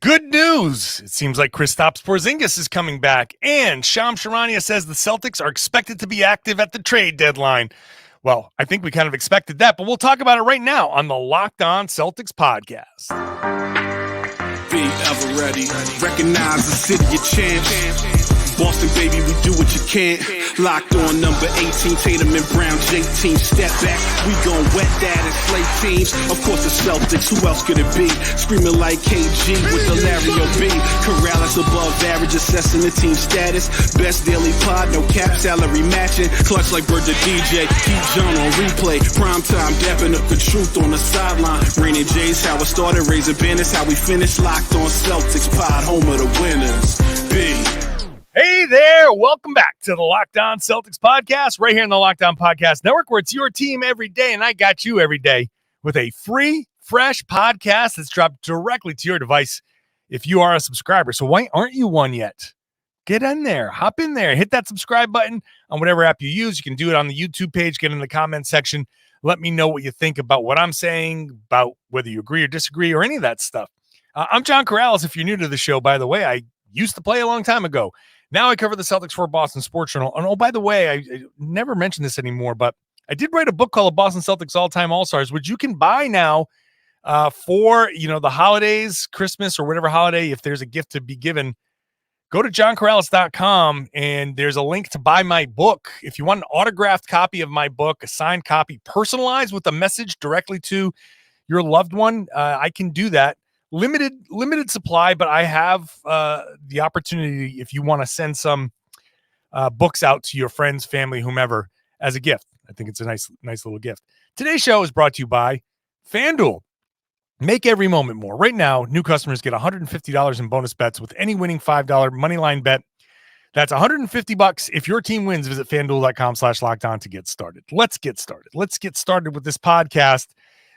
Good news. It seems like Kristaps Porzingis is coming back, and Shams Charania says the Celtics are expected to be active at the trade deadline. Well, I think we kind of expected that, but we'll talk about it right now on the Locked On Celtics podcast. Be ever ready. Recognize the city of champs. Boston, baby, we do what you can't. Locked on number 18, Tatum and Brown, J-team, step back. We gon' wet that and slay teams. Of course the Celtics, who else could it be? Screaming like KG with the Larry O.B. Karalis above average, assessing the team status. Best daily pod, no cap, salary matching. Clutch like Bird the DJ, Keith John on replay. Prime time, dapping up the truth on the sideline. Raining J's, how it started, raising banners, how we finished. Locked on Celtics pod, home of the winners. B. Hey there, welcome back to the Locked On Celtics podcast, right here in the Locked On Podcast Network, where it's your team every day, and I got you every day with a free, fresh podcast that's dropped directly to your device if you are a subscriber. So why aren't you one yet? Get in there, hop in there, hit that subscribe button on whatever app you use. You can do it on the YouTube page, get in the comment section. Let me know what you think about what I'm saying, about whether you agree or disagree or any of that stuff. I'm John Karalis. If you're new to the show, by the way, I used to play a long time ago. Now I cover the Celtics for Boston Sports Journal. And oh, by the way, I never mentioned this anymore, but I did write a book called Boston Celtics All-Time All-Stars, which you can buy now for, the holidays, Christmas, or whatever holiday. If there's a gift to be given, go to johnkaralis.com, and there's a link to buy my book. If you want an autographed copy of my book, a signed copy, personalized with a message directly to your loved one, I can do that. Limited supply, but I have the opportunity if you want to send some books out to your friends, family, whomever as a gift. I think it's a nice little gift. Today's show is brought to you by FanDuel. Make every moment more. Right now, new customers get $150 in bonus bets with any winning $5 moneyline bet. That's $150 if your team wins. Visit FanDuel.com/lockedon to get started. Let's get started. Let's get started with this podcast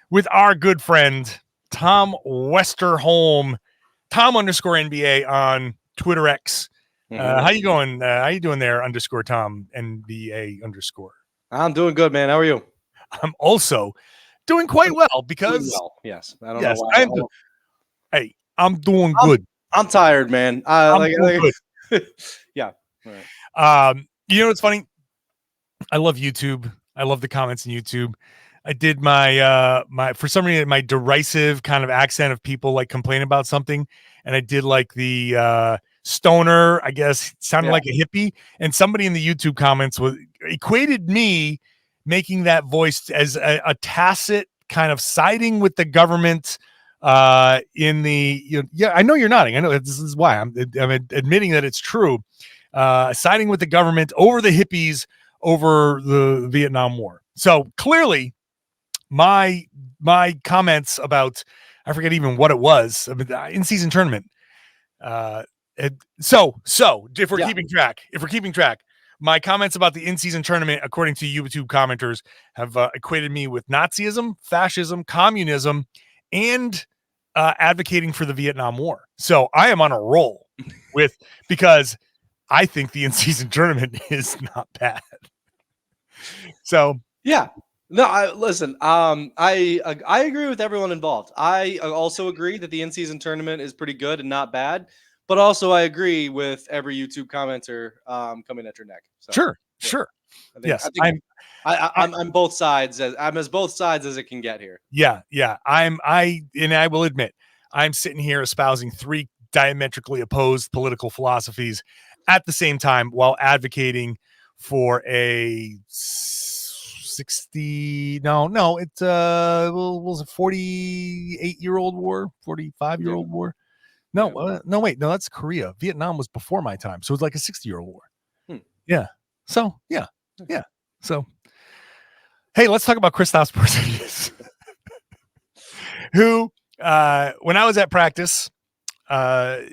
with our good friend Tom Westerholm, Tom_NBA on Twitter X. How you going? How you doing there? _Tom NBA _. I'm doing good, man. How are you? I'm also doing quite well because yes, I don't know why. I'm doing good. I'm tired, man. Good. Yeah. Right. It's funny. I love YouTube. I love the comments in YouTube. I did my for some reason my derisive kind of accent of people like complaining about something, and I did like the stoner, I guess, sounded like a hippie, and somebody in the YouTube comments equated me making that voice as a tacit kind of siding with the government in the I know you're nodding. I know this is why I'm admitting that it's true. Siding with the government over the hippies over the Vietnam War. So clearly my comments about, I forget even what it was, in-season tournament. So if we're keeping track, my comments about the in-season tournament, according to YouTube commenters, have equated me with Nazism, fascism, communism, and advocating for the Vietnam War. So I am on a roll because I think the in-season tournament is not bad. So yeah. No, listen. I agree with everyone involved. I also agree that the in-season tournament is pretty good and not bad, but also I agree with every YouTube commenter coming at your neck. So, Sure. I'm both sides. I'm as both sides as it can get here. Yeah. I will admit, I'm sitting here espousing three diametrically opposed political philosophies at the same time while advocating for a 48-year-old war, 45-year-old war. No, that's Korea. Vietnam was before my time, so it was like a 60-year-old war. Yeah. So yeah. So hey, let's talk about Kristaps Porzingis, who when I was at practice, so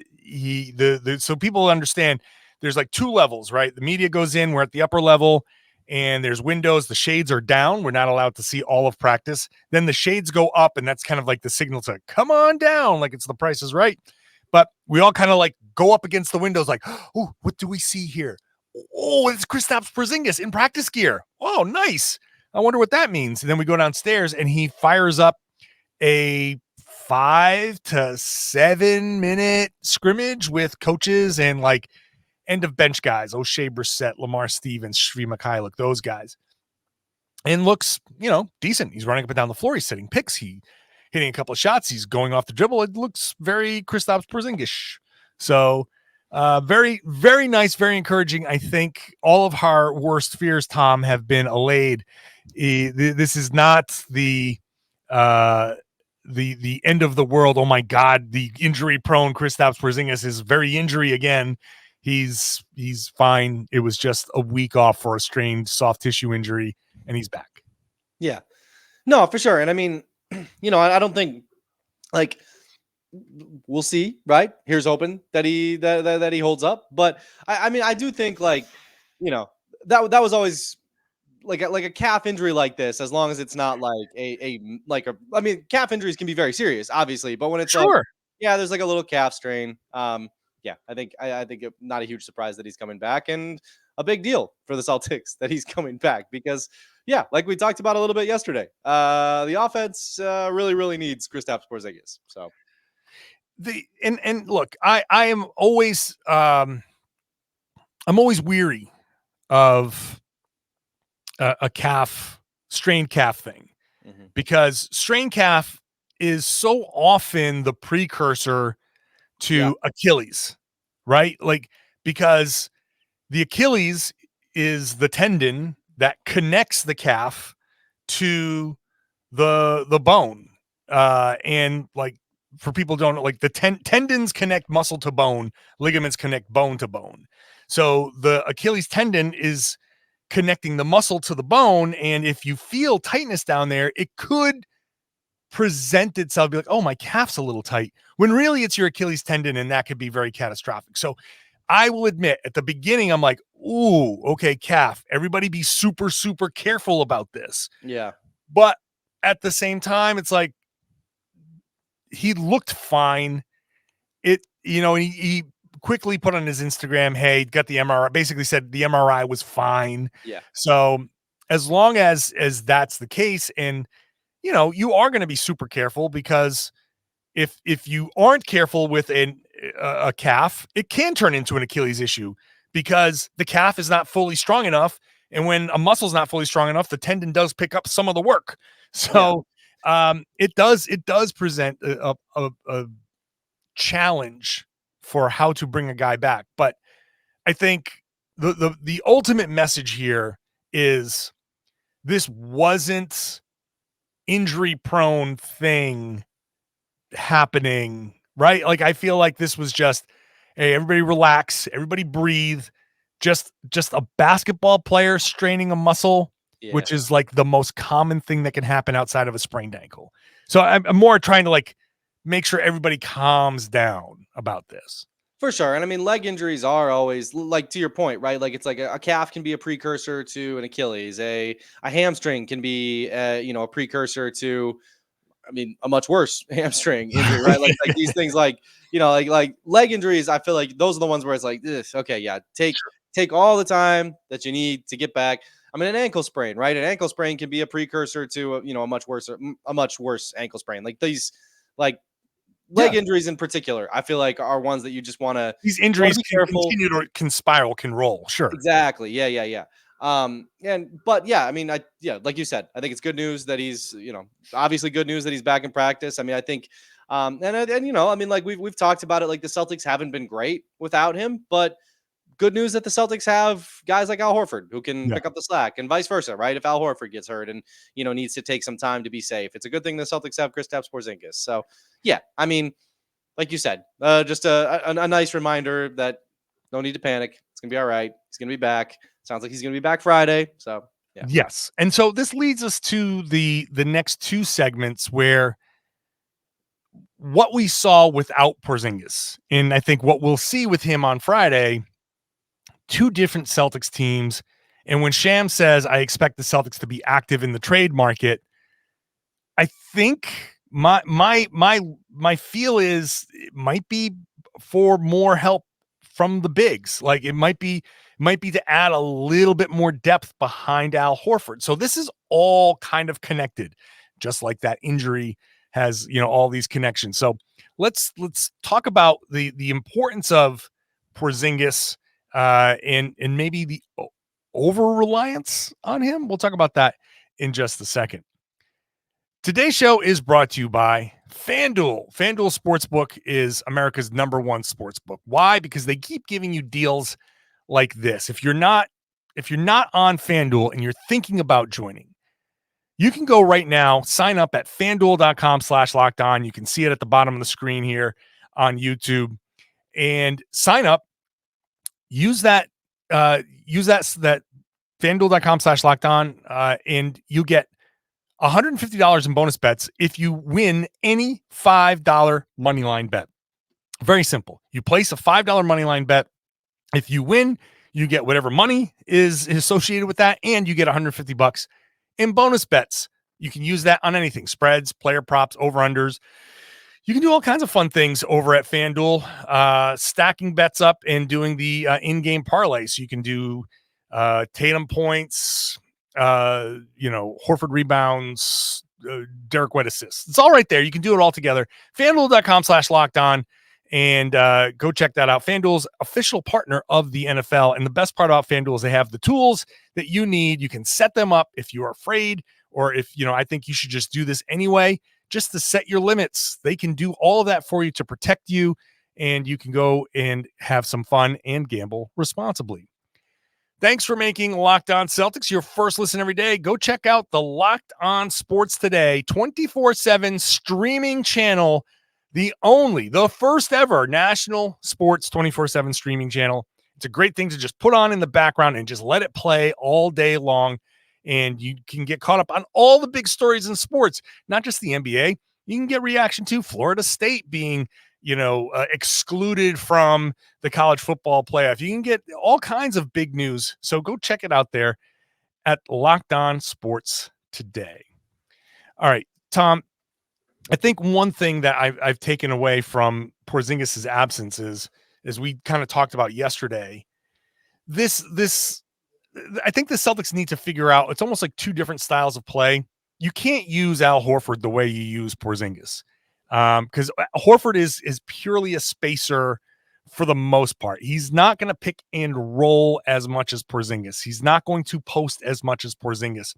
people understand there's like two levels, right? The media goes in, we're at the upper level, and there's windows, the shades are down. We're not allowed to see all of practice. Then the shades go up, and that's kind of like the signal to come on down, like it's The Price is Right. But we all kind of like go up against the windows like, oh, what do we see here? Oh, it's Kristaps Porzingis in practice gear. Oh, nice. I wonder what that means. And then we go downstairs, and he fires up a 5 to 7 minute scrimmage with coaches and like end of bench guys, O'Shea Brissett, Lamar Stevens, Shri Mikhailuk, those guys. And looks, decent. He's running up and down the floor. He's setting picks. He hitting a couple of shots. He's going off the dribble. It looks very Kristaps Porzingis. So very, very nice, very encouraging. I think all of our worst fears, Tom, have been allayed. This is not the end of the world. Oh my God, the injury-prone Kristaps Porzingis is very injury again. He's fine. It was just a week off for a strained soft tissue injury, and he's back. Yeah, no, for sure. And I mean, I don't think like we'll see, right? Here's hoping that he holds up. But I mean, I do think like, that was always like a calf injury like this, as long as it's not like I mean, calf injuries can be very serious, obviously, but when it's sure. There's like a little calf strain. I think not a huge surprise that he's coming back, and a big deal for the Celtics that he's coming back because, like we talked about a little bit yesterday, the offense really, really needs Kristaps Porzingis. So look, I am always I'm always weary of a strained calf thing, because strained calf is so often the precursor to Achilles, right? Like, because the Achilles is the tendon that connects the calf to the bone. And like, for people who don't know, like the tendons connect muscle to bone, ligaments connect bone to bone. So the Achilles tendon is connecting the muscle to the bone. And if you feel tightness down there, it could present itself, be like, oh, my calf's a little tight, when really it's your Achilles tendon, and that could be very catastrophic. So I will admit, at the beginning, I'm like, ooh, okay, calf, everybody be super, super careful about this. Yeah. But at the same time, it's like, he looked fine. He quickly put on his Instagram, hey, got the MRI, basically said the MRI was fine. Yeah. So as long as that's the case, and you are going to be super careful, because if you aren't careful with a calf, it can turn into an Achilles issue, because the calf is not fully strong enough. And when a muscle is not fully strong enough, the tendon does pick up some of the work. So it does present a challenge for how to bring a guy back. But I think the ultimate message here is, this wasn't injury prone thing happening, right? Like, I feel like this was just, hey, everybody relax, everybody breathe, just a basketball player straining a muscle, which is like the most common thing that can happen outside of a sprained ankle. So I'm more trying to like make sure everybody calms down about this. For sure. And I mean, leg injuries are always, like, to your point, right? Like, it's like a calf can be a precursor to an Achilles. A hamstring can be, a precursor to, I mean, a much worse hamstring injury, right? Like these things, like leg injuries, I feel like those are the ones where it's like, okay, yeah, take all the time that you need to get back. I mean, an ankle sprain, right? An ankle sprain can be a precursor to, a much worse ankle sprain. Like these, like, leg injuries in particular, I feel like, are ones that you just want to. These injuries can continue to can spiral, can roll. Sure. Exactly. Yeah. I mean, like you said, I think it's good news that he's, obviously good news that he's back in practice. I mean, I think, I mean, like we've talked about it, like the Celtics haven't been great without him, but good news that the Celtics have guys like Al Horford who can pick up the slack, and vice versa, right? If Al Horford gets hurt and, needs to take some time to be safe, it's a good thing the Celtics have Kristaps Porzingis. So, yeah, I mean, like you said, just a nice reminder that no need to panic. It's going to be all right. He's going to be back. Sounds like he's going to be back Friday. So, yeah. Yes. And so this leads us to the next two segments, where what we saw without Porzingis, and I think what we'll see with him on Friday, two different Celtics teams. And when Shams says, I expect the Celtics to be active in the trade market, I think my feel is it might be for more help from the bigs. Like, it might be to add a little bit more depth behind Al Horford. So this is all kind of connected, just like that injury has, all these connections. So let's talk about the importance of Porzingis and maybe the over reliance on him. We'll talk about that in just a second. Today's show is brought to you by FanDuel. FanDuel Sportsbook is America's #1 sportsbook. Why? Because they keep giving you deals like this. If you're not on FanDuel and you're thinking about joining, you can go right now, sign up at FanDuel.com/lockedon. You can see it at the bottom of the screen here on YouTube, and sign up. Use that FanDuel.com/lockedon, and you get $150 in bonus bets if you win any $5 moneyline bet. Very simple. You place a $5 moneyline bet. If you win, you get whatever money is associated with that, and you get $150 in bonus bets. You can use that on anything: spreads, player props, over-unders. You can do all kinds of fun things over at FanDuel, stacking bets up and doing the in-game parlay. So you can do Tatum points, Horford rebounds, Derek White assists. It's all right there. You can do it all together. FanDuel.com/lockedon, and go check that out. FanDuel's official partner of the NFL. And the best part about FanDuel is they have the tools that you need. You can set them up if you're afraid, or if, I think you should just do this anyway, just to set your limits. They can do all of that for you to protect you, and you can go and have some fun and gamble responsibly. Thanks for making Locked On Celtics your first listen every day. Go check out the Locked On Sports Today 24/7 streaming channel, the first ever national sports 24/7 streaming channel. It's a great thing to just put on in the background and just let it play all day long. And you can get caught up on all the big stories in sports, not just the NBA. You can get reaction to Florida State being, excluded from the college football playoff. You can get all kinds of big news. So go check it out there at Locked On Sports Today. All right, Tom, I think one thing that I've taken away from Porzingis' absence is, as we kind of talked about yesterday, I think the Celtics need to figure out, it's almost like two different styles of play. You can't use Al Horford the way you use Porzingis, because Horford is purely a spacer for the most part. He's not going to pick and roll as much as Porzingis. He's not going to post as much as Porzingis.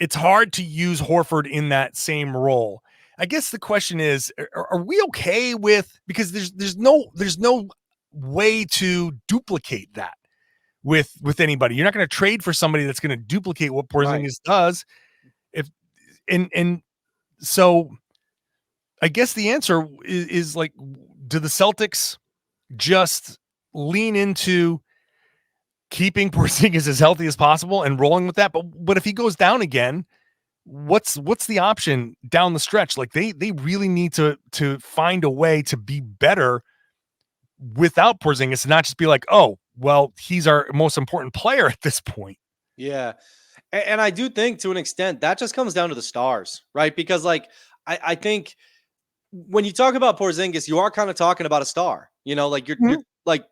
It's hard to use Horford in that same role. I guess the question is, are we okay with, because there's no way to duplicate that with anybody. You're not going to trade for somebody that's going to duplicate what Porzingis does. So I guess the answer is like, do the Celtics just lean into keeping Porzingis as healthy as possible and rolling with that? But if he goes down again, what's the option down the stretch? Like they really need to find a way to be better without Porzingis, and not just be like, oh, well, he's our most important player at this point. Yeah. And I do think, to an extent, that just comes down to the stars, right? Because I think when you talk about Porzingis, you are kind of talking about a star, like you're like,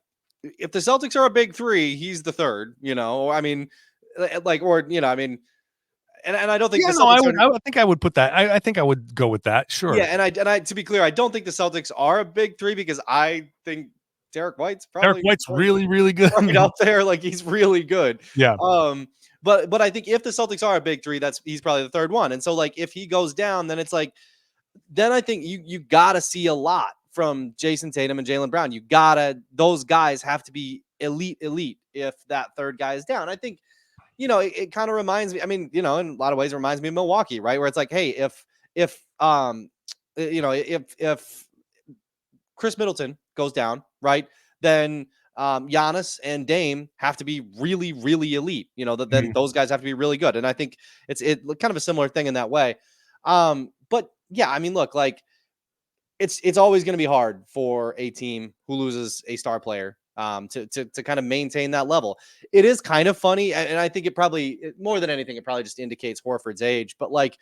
if the Celtics are a big three, he's the third, and I don't think I think I would put that. I think I would go with that. Sure. Yeah. And I, to be clear, I don't think the Celtics are a big three, because I think Derek White's really, really good right up there. Like, he's really good. Yeah. But I think if the Celtics are a big three, he's probably the third one. And so, like, if he goes down, then it's like, then I think you gotta see a lot from Jayson Tatum and Jaylen Brown. Those guys have to be elite if that third guy is down. I think, it kind of reminds me, in a lot of ways it reminds me of Milwaukee, right? Where it's like, hey, if Chris Middleton goes down, right, then Giannis and Dame have to be really, really elite. Then those guys have to be really good. And I think it's kind of a similar thing in that way. But yeah, look, like it's always going to be hard for a team who loses a star player to kind of maintain that level. It is kind of funny, and I think it probably, more than anything, it probably just indicates Horford's age. But like,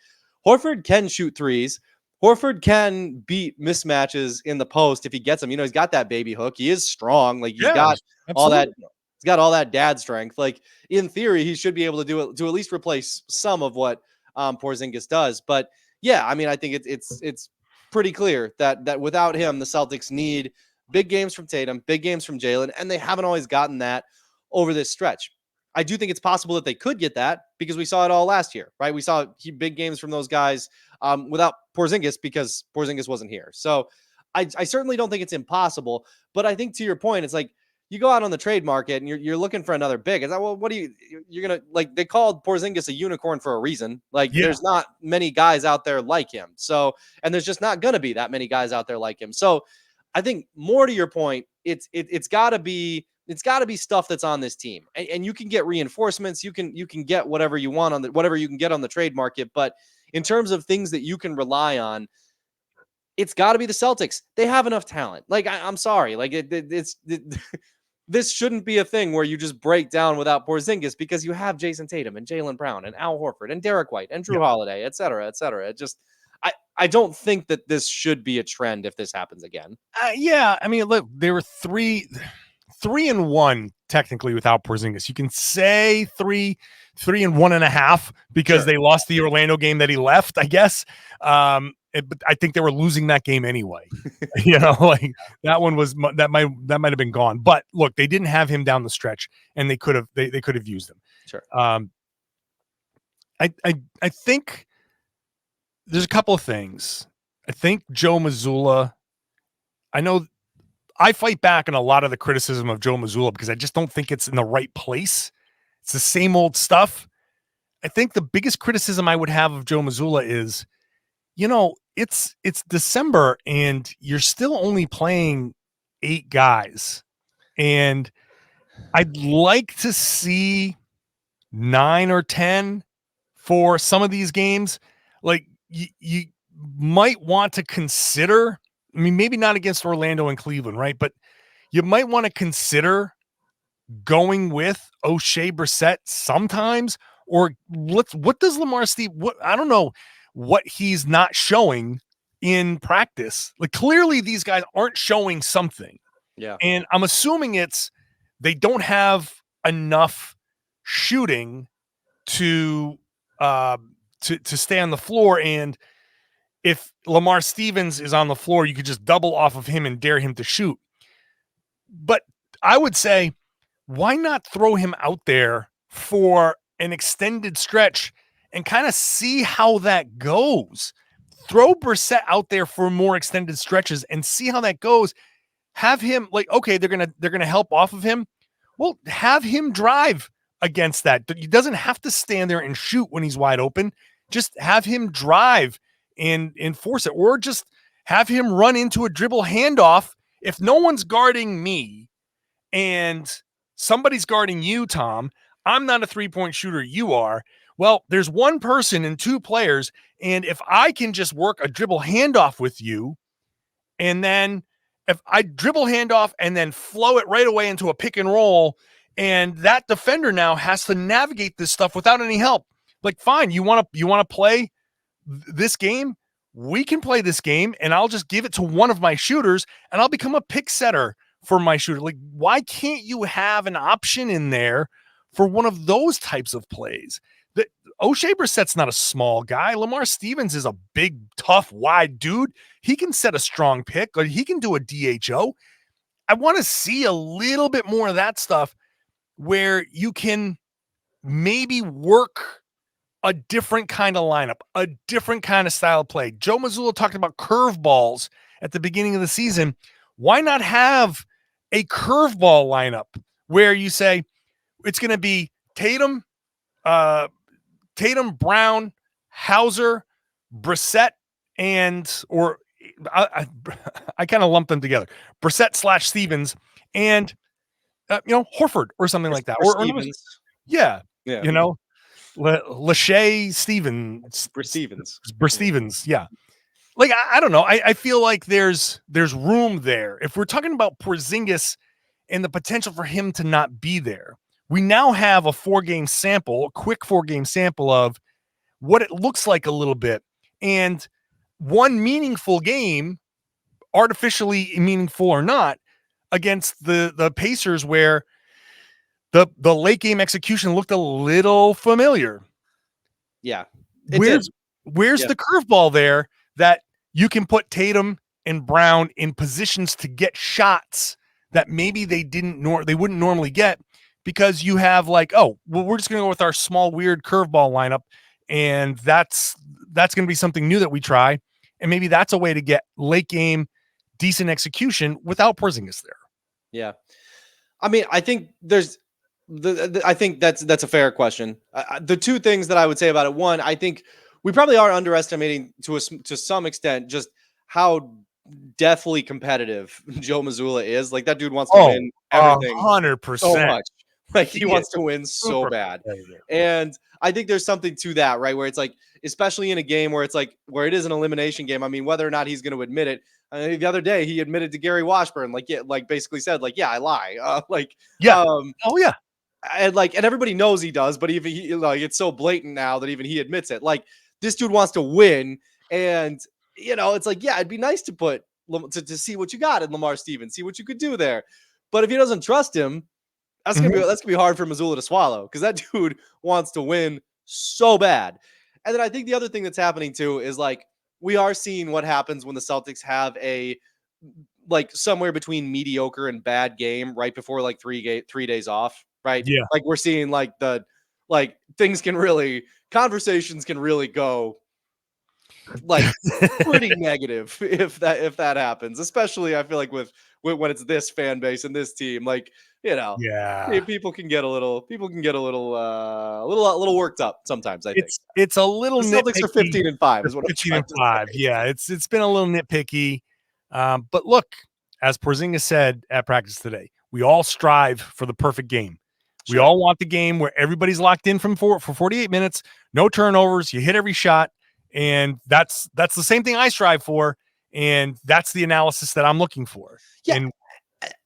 Horford can shoot threes. Horford can beat mismatches in the post if he gets them. He's got that baby hook. He is strong. Like, he's got all that. He's got all that dad strength. Like, in theory, he should be able to do it, to at least replace some of what Porzingis does. But yeah, I mean, I think it's pretty clear that without him, the Celtics need big games from Tatum, big games from Jaylen, and they haven't always gotten that over this stretch. I do think it's possible that they could get that because we saw it all last year, right? We saw big games from those guys without Porzingis because Porzingis wasn't here. So I certainly don't think it's impossible, but I think to your point, it's like you go out on the trade market and you're looking for another big. It's like, well, what do you're going to like, they called Porzingis a unicorn for a reason. Like there's not many guys out there like him. So, and there's just not going to be that many guys out there like him. So I think more to your point, it's gotta be stuff that's on this team, and you can get reinforcements. You can get whatever you want on whatever you can get on the trade market. But in terms of things that you can rely on, it's got to be the Celtics. They have enough talent. Like I'm sorry, like this shouldn't be a thing where you just break down without Porzingis because you have Jayson Tatum and Jaylen Brown and Al Horford and Derek White and Drew Holiday, et cetera, et cetera. It just I don't think that this should be a trend if this happens again. Yeah, I mean, look, they were 3-1 technically without Porzingis. You can say 3-1.5 because they lost the Orlando game that he left, I guess. But I think they were losing that game anyway. Like that one was that might have been gone. But look, they didn't have him down the stretch, and they could have used him. Sure. I think there's a couple of things. I think Joe Mazzulla. I know I fight back on a lot of the criticism of Joe Mazzulla because I just don't think it's in the right place. It's the same old stuff. I think the biggest criticism I would have of Joe Mazzulla is, it's December and you're still only playing 8 guys. And I'd like to see 9 or 10 for some of these games. Like you might want to consider, I mean, maybe not against Orlando and Cleveland, right? But you might want to consider going with O'Shea Brissett sometimes, or what does Lamar Steve, I don't know what he's not showing in practice. Like clearly these guys aren't showing something. Yeah. And I'm assuming they don't have enough shooting to stay on the floor. And if Lamar Stevens is on the floor, you could just double off of him and dare him to shoot. But I would say, why not throw him out there for an extended stretch and kind of see how that goes? Throw Brissett out there for more extended stretches and see how that goes. Have him okay, they're gonna help off of him. Well, have him drive against that. He doesn't have to stand there and shoot when he's wide open. Just have him drive and enforce it, or just have him run into a dribble handoff. If no one's guarding me and somebody's guarding you, Tom, I'm not a 3-point shooter. You are. Well, there's one person and 2 players. And if I can just work a dribble handoff with you, and then if I dribble handoff and then flow it right away into a pick and roll, and that defender now has to navigate this stuff without any help. Like, fine, you want to play this game? We can play this game, and I'll just give it to one of my shooters, and I'll become a pick setter for my shooter. Like, why can't you have an option in there for one of those types of plays? O'Shea Brissett's not a small guy. Lamar Stevens is a big, tough, wide dude. He can set a strong pick. Like, he can do a DHO. I want to see a little bit more of that stuff where you can maybe work a different kind of lineup, a different kind of style of play. Joe Mazzulla talked about curveballs at the beginning of the season. Why not have a curveball lineup where you say it's going to be Tatum, Brown, Hauser, Brissett, or I kind of lumped them together. Brissett / Stevens and Horford or something like that. Or Stevens. Yeah. Lachey Stevens. Stevens. Yeah. Like, I don't know. I feel like there's room there. If we're talking about Porzingis and the potential for him to not be there, we now have a quick 4-game sample of what it looks like a little bit. And one meaningful game, artificially meaningful or not, against the Pacers where the late game execution looked a little familiar. Yeah. Where's the curveball there that you can put Tatum and Brown in positions to get shots that maybe they wouldn't normally get, because you have like, oh, well, we're just going to go with our small, weird curveball lineup. And that's going to be something new that we try. And maybe that's a way to get late game, decent execution without Porzingis there. Yeah. I mean, I think I think that's a fair question. The two things that I would say about it: one, I think we probably are underestimating to some extent just how deathly competitive Joe Mazzulla is. Like, that dude wants to win everything 100%. so much. Like, he wants to win so bad. And I think there's something to that, right? Where it's like, especially in a game where it's like, where it is an elimination game. I mean, whether or not he's going to admit it. The other day he admitted to Gary Washburn, basically said, I lie. And everybody knows he does, but even it's so blatant now that even he admits it. Like, this dude wants to win, and it's like, yeah, it'd be nice to see what you got in Lamar Stevens, see what you could do there. But if he doesn't trust him, that's gonna be hard for Mazzulla to swallow, because that dude wants to win so bad. And then I think the other thing that's happening too is, like, we are seeing what happens when the Celtics have a somewhere between mediocre and bad game right before 3 days off, right? Yeah. Like, we're seeing conversations can really go pretty negative if that happens, especially I feel like with when it's this fan base and this team, people can get a little worked up sometimes. I think it's a little the Celtics are 15-5 is what I'm trying to say. Yeah, it's been a little nitpicky. But look, as Porzingis said at practice today, we all strive for the perfect game. Sure. We all want the game where everybody's locked in for 48 minutes, no turnovers, you hit every shot, and that's the same thing I strive for, and that's the analysis that I'm looking for. Yeah.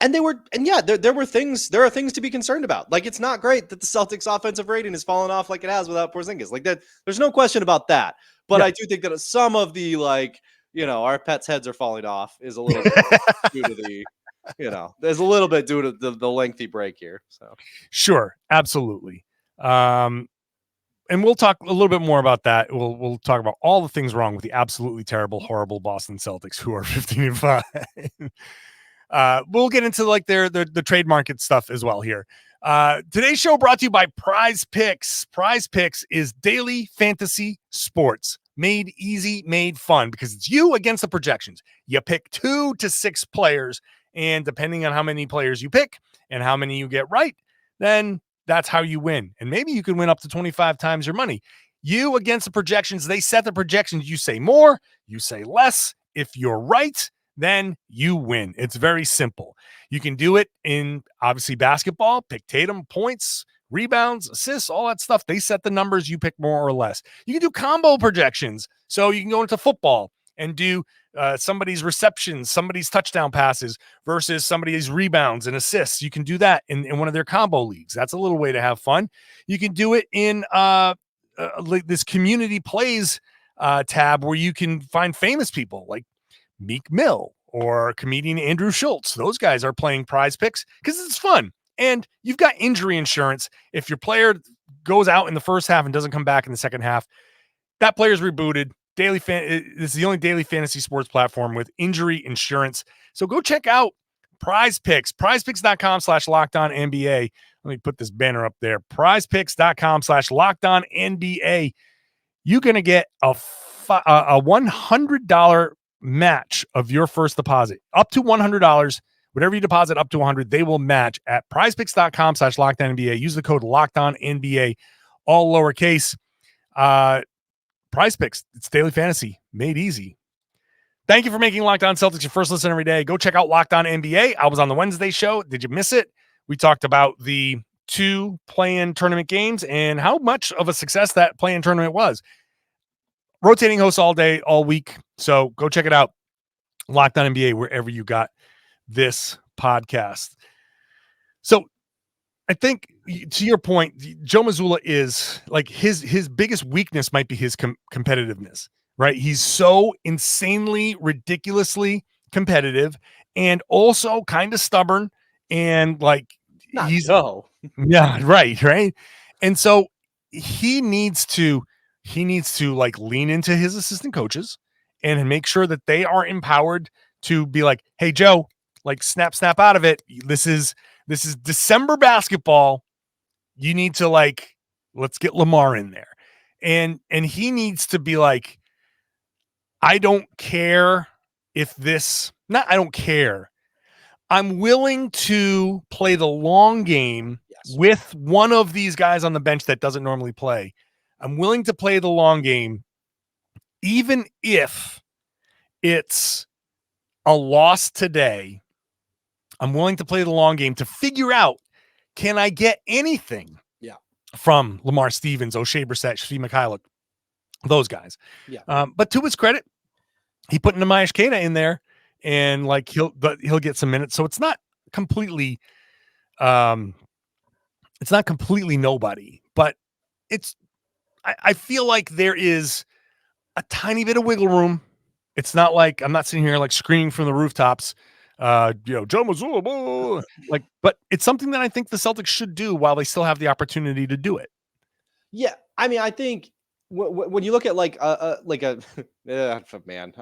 There are things to be concerned about. Like, it's not great that the Celtics offensive rating has fallen off like it has without Porzingis. Like, that, there's no question about that. But I do think that some of the our pets' heads are falling off is a little bit due to the there's a little bit due to the lengthy break here. So sure, absolutely. And we'll talk a little bit more about that. We'll talk about all the things wrong with the absolutely terrible, horrible Boston Celtics, who are 15-5. We'll get into the trade market stuff as well here. Today's show brought to you by Prize Picks. Prize Picks is daily fantasy sports made easy, made fun, because it's you against the projections. You pick 2 to 6 players, and depending on how many players you pick and how many you get right, then that's how you win. And maybe you can win up to 25 times your money. You against the projections. They set the projections. You say more, you say less. If you're right, then you win. It's very simple. You can do it in, obviously, basketball. Pick Tatum, points, rebounds, assists, all that stuff. They set the numbers. You pick more or less. You can do combo projections. So you can go into football and do somebody's receptions, somebody's touchdown passes versus somebody's rebounds and assists. You can do that in one of their combo leagues. That's a little way to have fun. You can do it in this community plays tab, where you can find famous people like Meek Mill or comedian Andrew Schultz. Those guys are playing Prize Picks because it's fun. And you've got injury insurance. If your player goes out in the first half and doesn't come back in the second half, that player's rebooted. This is the only daily fantasy sports platform with injury insurance. So go check out Prize Picks, prizepicks.com/LockedOnNBA. Let me put this banner up there. prizepicks.com/LockedOnNBA. You're going to get a $100 match of your first deposit, up to $100. Whatever you deposit up to $100, they will match at prizepicks.com/LockedOnNBA. Use the code LockedOnNBA, all lowercase. Prize Picks, it's daily fantasy made easy. Thank you for making Locked On Celtics your first listen every day. Go check out Locked On NBA. I was on the Wednesday show. Did you miss it? We talked about the 2 play-in tournament games and how much of a success that play-in tournament was. Rotating hosts all day, all week. So go check it out. Locked On NBA, wherever you got this podcast. So I think, to your point, Joe Mazzulla is like his biggest weakness might be his competitiveness, right? He's so insanely, ridiculously competitive, and also kind of stubborn, and yeah, right. And so he needs to he needs to like lean into his assistant coaches and make sure that they are empowered to be like, hey, Joe, like snap out of it. This is December basketball. You need to like, let's get Lamar in there. And he needs to be like, I don't care if this, not, I don't care. I'm willing to play the long game with one of these guys on the bench that doesn't normally play. I'm willing to play the long game, even if it's a loss today. I'm willing to play the long game to figure out, can I get anything from Lamar Stevens, O'Shea Brissett, Steve Mikhailuk, those guys. But to his credit, he put Nehemiah Queta in there, and like he'll get some minutes. So it's not completely nobody, but I feel like there is a tiny bit of wiggle room. It's not like I'm not sitting here like screaming from the rooftops, Joe Mazzulla, like, but it's something that I think the Celtics should do while they still have the opportunity to do it. Yeah, I mean, I think when you look at man,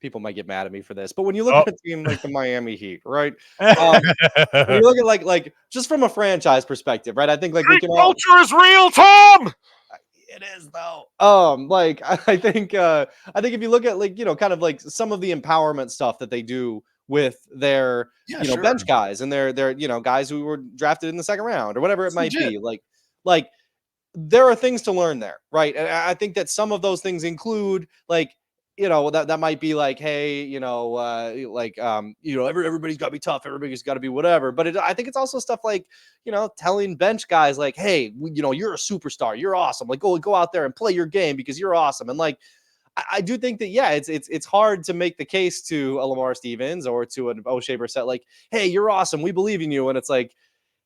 people might get mad at me for this, but when you look at a team like the Miami Heat, right? When you look at like just from a franchise perspective, right? I think like we can culture is real, Tom. It is though. Like I think if you look at like, kind of like some of the empowerment stuff that they do with their bench guys and their guys who were drafted in the second round or whatever it might be, like there are things to learn there, right? And I think that some of those things include like, that might be like, hey, everybody's got to be tough, everybody's got to be whatever. But I think it's also stuff like, telling bench guys like, hey, you're a superstar, you're awesome. Like, go out there and play your game because you're awesome. And like, I do think that, it's hard to make the case to a Lamar Stevens or to an O'Shea Brissett, like, hey, you're awesome, we believe in you. And it's like,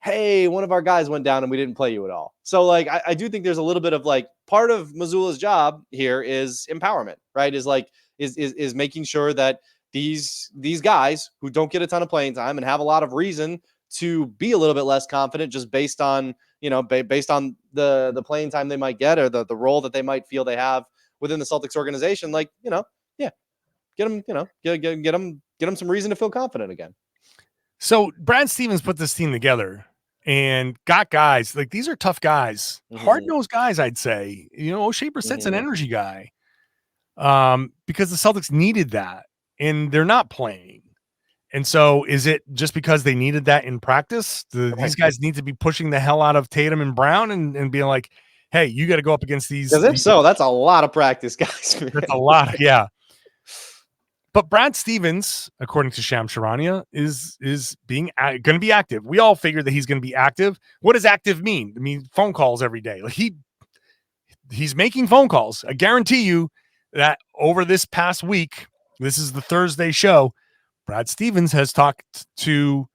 hey, one of our guys went down and we didn't play you at all. So like, I do think there's a little bit of like part of Mazzulla's job here is empowerment, right? Is making sure that these guys who don't get a ton of playing time and have a lot of reason to be a little bit less confident just based on, based on the playing time they might get or the role that they might feel they have within the Celtics organization, like, get them, get them some reason to feel confident again. So Brad Stevens put this team together and got guys like, these are tough guys, hard-nosed guys, I'd say. O'Shea Brissett's an energy guy because the Celtics needed that, and they're not playing. And so is it just because they needed that in practice? These guys need to be pushing the hell out of Tatum and Brown and being like, hey, you got to go up against these. Because if so, that's a lot of practice, guys. Man. That's a lot, yeah. But Brad Stevens, according to Shams Charania, is going to be active. We all figured that he's going to be active. What does active mean? I mean, phone calls every day. Like he's making phone calls. I guarantee you that over this past week, this is the Thursday show, Brad Stevens has talked to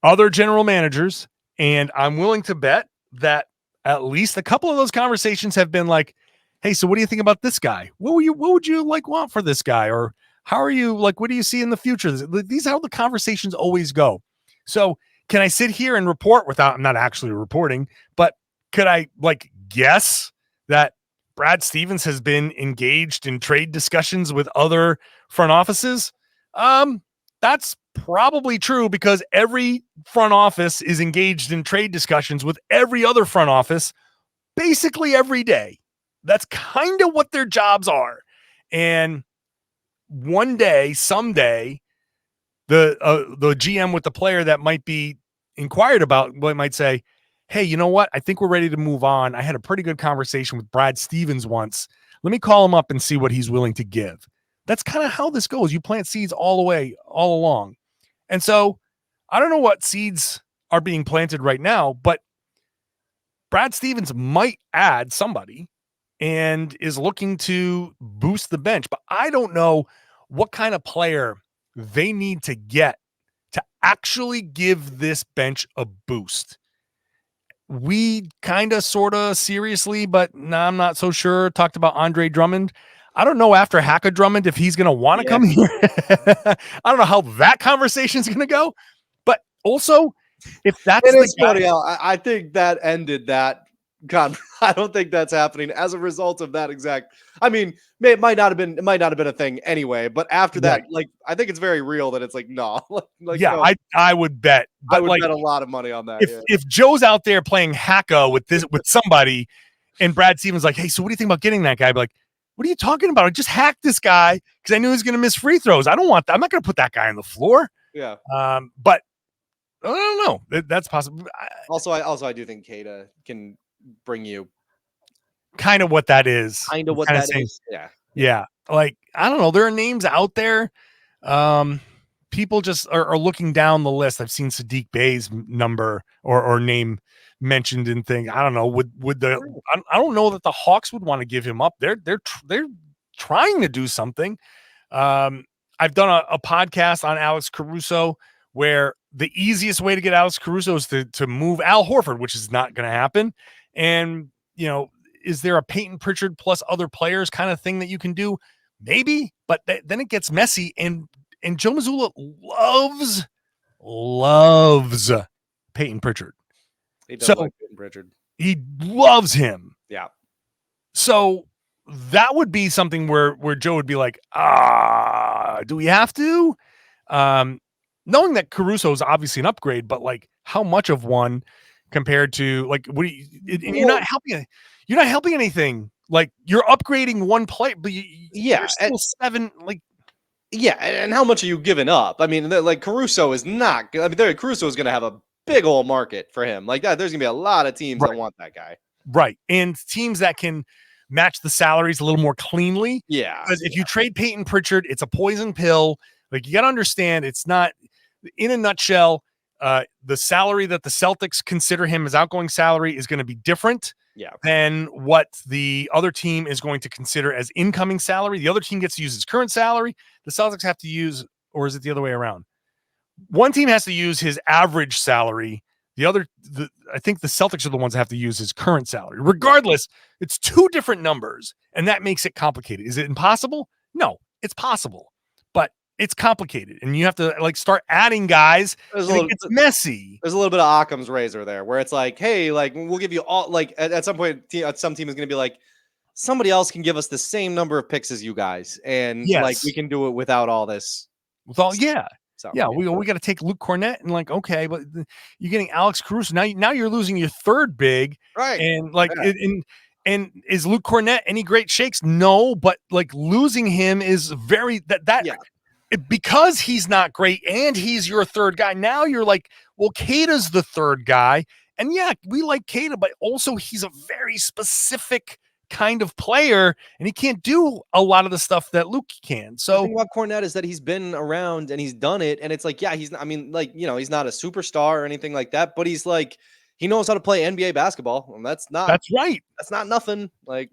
other general managers, and I'm willing to bet that at least a couple of those conversations have been like, hey, so what do you think about this guy? What would you like want for this guy? Or how are you, like, what do you see in the future? These are how the conversations always go. So can I sit here and report without, I'm not actually reporting, but could I like guess that Brad Stevens has been engaged in trade discussions with other front offices? That's probably true because every front office is engaged in trade discussions with every other front office basically every day. That's kind of what their jobs are. And one day, someday, the GM with the player that might be inquired about might say, hey, you know what? I think we're ready to move on. I had a pretty good conversation with Brad Stevens once. Let me call him up and see what he's willing to give. That's kind of how this goes. You plant seeds all along. And so I don't know what seeds are being planted right now, but Brad Stevens might add somebody and is looking to boost the bench. But I don't know what kind of player they need to get to actually give this bench a boost. We kind of, sort of seriously, but I'm not so sure, talked about Andre Drummond. I don't know after Haka Drummond if he's going to want to come here. I don't know how that conversation is going to go. But also, if that's it is funny, I think that ended that God, I don't think that's happening as a result of that exact. I mean, it might not have been a thing anyway. But after that, Right. like, I think it's very real that it's like, no, Yeah, no, I would bet, I but would like bet a lot of money on that. if Yeah. if Joe's out there playing hacka with somebody, and Brad Stevens like, hey, so what do you think about getting that guy? I'd be like, what are you talking about? I just hacked this guy because I knew he was going to miss free throws. I don't want that. I'm not going to put that guy on the floor. Yeah. But I don't know. That's possible. I do think Kata can bring you Kind of what that is. kind of what Kinda that saying, is. Yeah. yeah. Like, I don't know. There are names out there. People just are looking down the list. I've seen Sadiq Bey's number or name mentioned in things. I don't know. I don't know that the Hawks would want to give him up. They're trying to do something. I've done a podcast on Alex Caruso where the easiest way to get Alex Caruso is to move Al Horford, which is not going to happen. And, is there a Peyton Pritchard plus other players kind of thing that you can do? Maybe, but then it gets messy. And Joe Mazzulla loves Peyton Pritchard. He does like Peyton Pritchard. He loves him. Yeah. So that would be something where Joe would be like, do we have to? Knowing that Caruso is obviously an upgrade, but like how much of one compared to like, what do you, and you're not helping anything. Like you're upgrading one play, but you're still seven, like, yeah. And how much are you giving up? I mean, like Caruso is not, I mean, Caruso is going to have a big old market for him like that. There's gonna be a lot of teams that want that guy. Right. And teams that can match the salaries a little more cleanly. Yeah. Because if you trade Peyton Pritchard, it's a poison pill. Like you got to understand, it's not, in a nutshell, the salary that the Celtics consider him as outgoing salary is going to be different than what the other team is going to consider as incoming salary. The other team gets to use his current salary. The Celtics have to use, or is it the other way around? One team has to use his average salary. I think the Celtics are the ones that have to use his current salary. Regardless, it's two different numbers, and that makes it complicated. Is it impossible? No, it's possible, but it's complicated, and you have to like start adding guys. It gets messy. There's a little bit of Occam's razor there, where it's like, hey, like we'll give you all. Like at some point, some team is going to be like, somebody else can give us the same number of picks as you guys, and like we can do it without all this. So, we got to take Luke Cornett and like, okay, but you're getting Alex Caruso. Now you're losing your third big. Right. And like, and is Luke Cornett any great shakes? No, but like losing him is very because he's not great and he's your third guy. Now you're like, well, Kata's the third guy. And yeah, we like Kata, but also he's a very specific kind of player, and he can't do a lot of the stuff that Luke can. So the thing about Cornette is that he's been around and he's done it, and it's like, yeah, he's not, I mean, like, he's not a superstar or anything like that, but he's like, he knows how to play NBA basketball, and that's right. That's not nothing. Like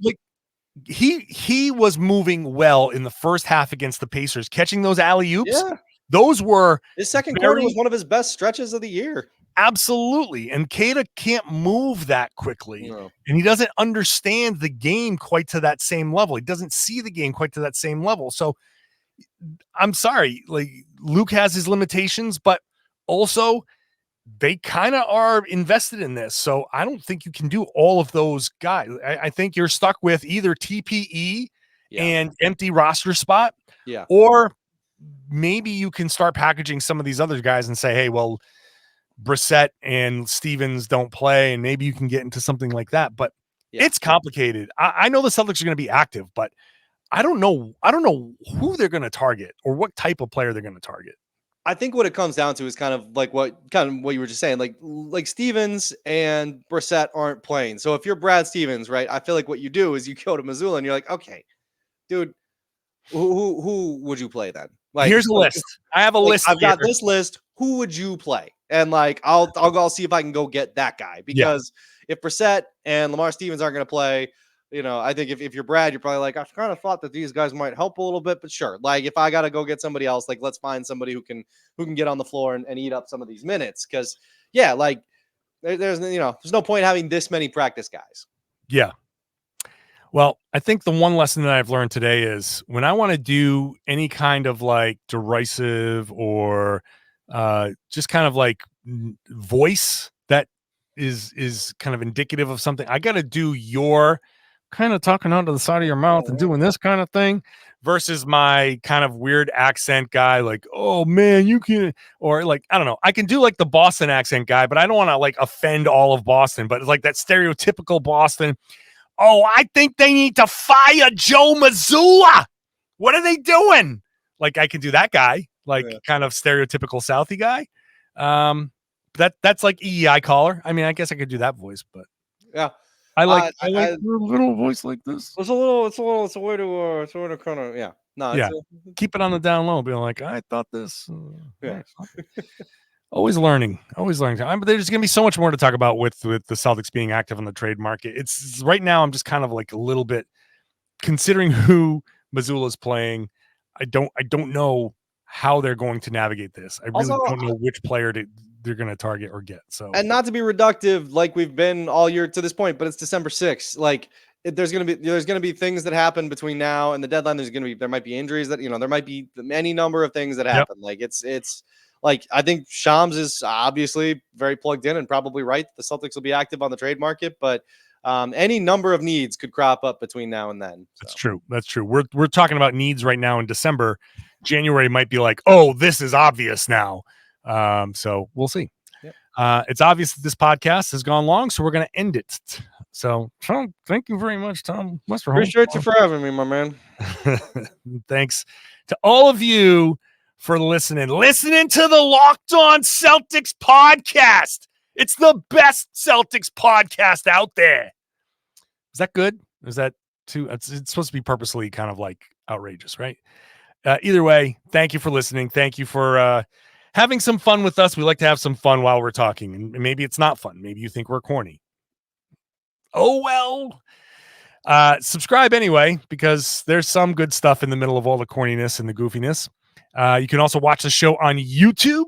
he was moving well in the first half against the Pacers, catching those alley-oops. Yeah. Those were his second quarter was one of his best stretches of the year. Absolutely. And Kata can't move that quickly. No. And he doesn't understand the game quite to that same level. He doesn't see the game quite to that same level. So I'm sorry, like Luke has his limitations, but also they kind of are invested in this. So I don't think you can do all of those guys. I think you're stuck with either TPE and empty roster spot, or maybe you can start packaging some of these other guys and say, hey, well, Brissett and Stevens don't play, and maybe you can get into something like that. But it's complicated. I know the Celtics are going to be active, but I don't know who they're going to target or what type of player they're going to target. I think what it comes down to is kind of what you were just saying, like Stevens and Brissett aren't playing. So if you're Brad Stevens, right, I feel like what you do is you go to Mazzulla and you're like, okay, dude, who would you play then? Like, here's a list. I have a list. I've got this list. Who would you play? And like, I'll go see if I can go get that guy, because if Brissett and Lamar Stevens aren't going to play, I think if you're Brad, you're probably like, I kind of thought that these guys might help a little bit, but sure. Like if I got to go get somebody else, like let's find somebody who can get on the floor and eat up some of these minutes. Cause like there's no point having this many practice guys. Yeah. Well, I think the one lesson that I've learned today is when I want to do any kind of like derisive or just kind of like voice that is kind of indicative of something. I got to do your kind of talking out of the side of your mouth and doing this kind of thing versus my kind of weird accent guy, like, oh man, you can, or like, I don't know, I can do like the Boston accent guy, but I don't want to like offend all of Boston, but it's like that stereotypical Boston. Oh, I think they need to fire Joe Mazzulla. What are they doing? Like, I can do that guy, like kind of stereotypical Southie guy. That's like EEI caller. I mean, I guess I could do that voice, but yeah. I like a little voice like this. It's a way to kind of, yeah. No, yeah. Keep it on the down low. Being like, I thought this. Yeah. Always learning. There's going to be so much more to talk about with the Celtics being active on the trade market. It's right now, I'm just kind of like a little bit considering who Mazzulla is playing. I don't know how they're going to navigate this. I really don't know which player they're going to target or get. So, and not to be reductive like we've been all year to this point, but it's December 6th. Like, there's going to be things that happen between now and the deadline. There might be injuries that, there might be any number of things that happen. Yep. Like it's like, I think Shams is obviously very plugged in and probably right. The Celtics will be active on the trade market, but any number of needs could crop up between now and then. So. That's true. We're talking about needs right now in December. January might be like, oh, this is obvious now. So we'll see. Yep. It's obvious that this podcast has gone long, so we're going to end it. So, Tom, thank you very much, Tom Westerholm. Appreciate you for having me, my man. Thanks to all of you for listening to the Locked On Celtics podcast. It's the best Celtics podcast out there. Is that good? Is that too? It's supposed to be purposely kind of like outrageous, right? Either way, thank you for listening. Thank you for having some fun with us. We like to have some fun while we're talking, and maybe it's not fun. Maybe you think we're corny. Oh, well. Subscribe anyway, because there's some good stuff in the middle of all the corniness and the goofiness. You can also watch the show on YouTube.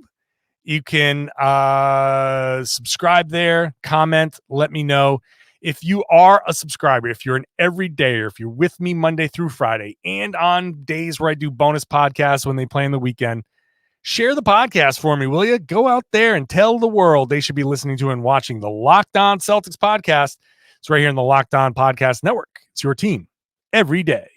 You can subscribe there, comment, let me know. If you are a subscriber, if you're an everydayer, if you're with me Monday through Friday, and on days where I do bonus podcasts when they play in the weekend, share the podcast for me, will you? Go out there and tell the world they should be listening to and watching the Locked On Celtics podcast. It's right here in the Locked On Podcast Network. It's your team every day.